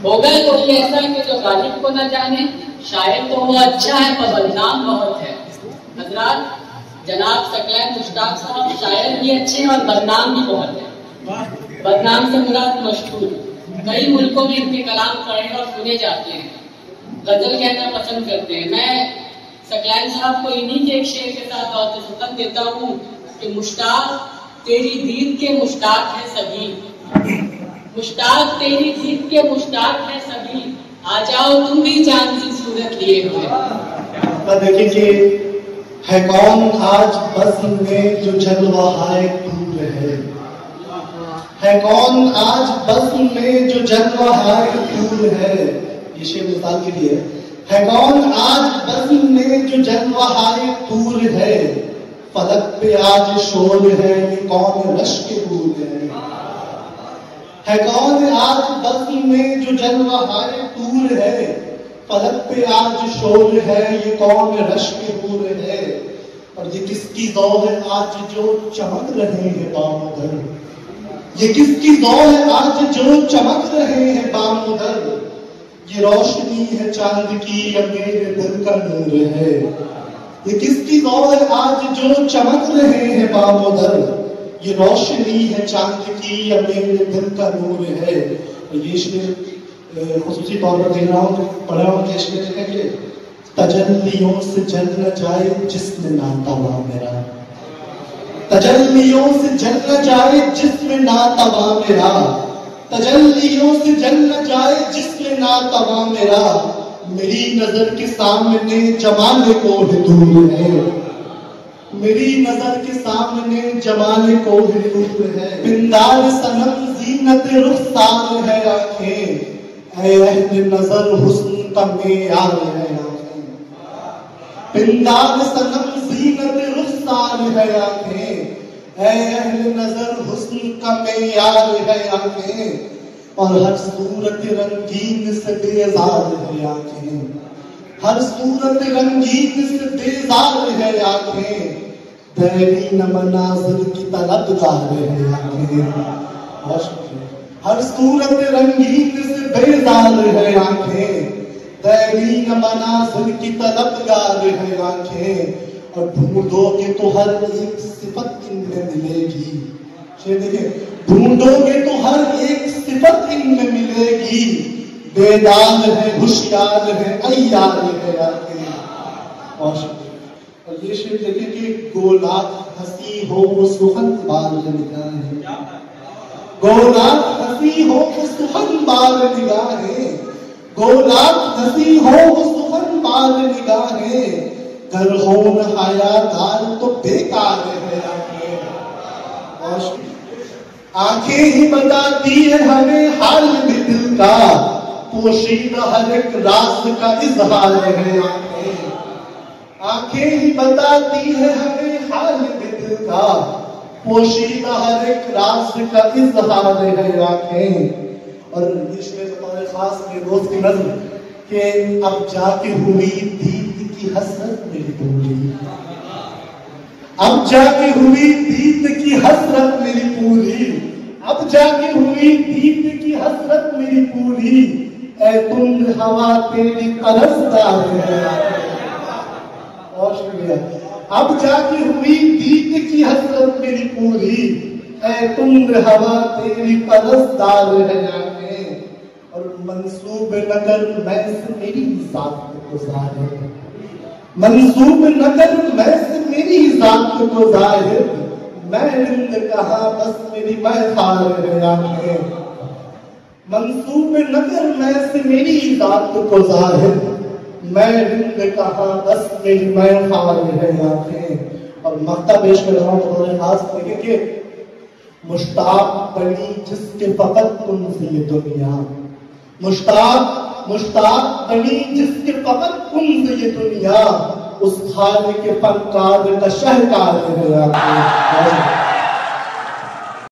ہوگا کوئی ایسا کہ جو غالب کو نہ جانے، شاید تو وہ اچھا ہے پر بدنام بہت ہے۔ حضرات جناب ثقلین مشتاق صاحب شاعر بھی اچھے ہیں اور بدنام بھی بہت ہے۔ بدنام سے مراد مشہور، کئی ملکوں میں ان کے کلام پڑھے اور سنے جاتے ہیں، غزل کہنا پسند کرتے ہیں۔ میں ثقلین صاحب کو انہی کے ایک شعر کے ساتھ بہت سخن دیتا ہوں کہ مشتاق تیری دید کے مشتاق ہے سبھی، مشتاق تیری دید کے مشتاق ہے سبھی، آ جاؤ تم بھی جان سی صورت لیے ہوئے۔ دیکھیں کہ ہے کون آج بزم میں جو جلوہائے طور ہے کون آج بزم میں جو جلوہائے طور ہے، یہ شعر مثال کے لیے ہے کون آج بزم میں جو جلوہائے طور ہے، فلک پہ آج شور ہے یہ کون رشک حور ہے کون آج بزم میں جو جلوہائے طور ہے، فلک پہ آج شور ہے یہ کون رشک حور ہے، اور یہ کس کی ضو ہے آج جو چمک رہے ہیں بامدر، یہ کس کی ضو ہے آج جو چمک رہے ہیں بامدر، یہ روشنی ہے چاند کی یا میرے دل کا نور ہے، یہ کس کی ضو ہے آج جو چمک رہے ہیں بامدر، یہ روشنی ہے چاند کی یا میرے دل کا نور ہے۔ یہ شعر خصوصی طور پر دیکھ رہا ہوں پڑھا ہوں کہ اس میں دیکھیں کہ تجلیوں سے جل نہ جائے جسم ناتوا میرا، تجلیوں سے جل نہ جائے جسم ناتوا میرا، تجلیوں سے جل نہ جائے جسم ناتوا میرا، میری نظر کے سامنے جمال کوہ طور ہے، میری نظر کے سامنے جمال کوہ طور ہے، پندار صنم زینت رخسار ہے آنکھیں، اے اہل نظر حسن کا معیار ہے آنکھیں، پندار صنم زینت رخسار ہے آنکھیں، اے اہل نظر حسن کا معیار ہے آنکھیں، اور ہر صورت رنگین سے بیزار ہے آنکھیں، ہر صورت رنگین سے بیزار ہے آنکھیں، دیرین مناظر کی طلبگار ہے آنکھیں، ہر صورت رنگین سے بیزار ہے آنکھیں، دیرین مناظر کی طلبگار ہے آنکھیں، اور ڈھونڈو گے تو ہر ایک صفت ان میں ملے گی، دیکھیں ڈھونڈو گے تو ہر ایک صفت ان میں ملے گی، بیدار ہے ہوشیار ہے عیار ہے آنکھیں، اور یہ شعر دیکھیں کہ گولاک ہنسی ہو وہ سخن بال نگاہیں، گولاک ہنسی ہو وہ سخن بال نگاہیں، گولاک ہنسی ہو وہ سخن بال نگاہیں، گر ہون حیادار تو بیکار ہے آنکھیں، آنکھیں ہی بتاتی ہے ہمیں حال بھی دل کا، پوشیدہ ہر ایک راز کا اظہار ہے آنکھیں، آنکھیں ہی بتاتی ہے ہمیں حال بھی دل کا، پوشیدہ ہر ایک راز کا اظہار ہے آنکھیں، اور اس میں بطور خاص میں روز کی نظم کہ اب جا کے ہوئی دید کی حسرت میری پوری، اب جا کے ہوئی دید کی حسرت میری پوری، اب جا کے ہوئی دید کی حسرت میری پوری، اے تند ہوا تیری قرضدار ہے، اور شکریہ، اب جا کے ہوئی دید کی حسرت میری پوری، اے تند ہوا تیری قرضدار ہے آنکھیں، اور منسوب نہ کر میں سے میری ذات کو ظاہر، منسوب نہ کر میں سے میری ذات کو ظاہر، میں رند کہا بس میری محفار ہے آنکھیں، منسوب نہ کر میں سے میری ذات کو ظاہر، میں رند کہا بس میری محفار ہے آنکھیں، اور مقطع پیش کر رہا ہوں بطور خاص دیکھیں کہ مشتاق بنی جس کے فقط تم سے یہ دنیا، مشتاق بنی جس کے فقط تم سے یہ دنیا، اس خالق کے فنکار کا شہکار ہے آنکھیں۔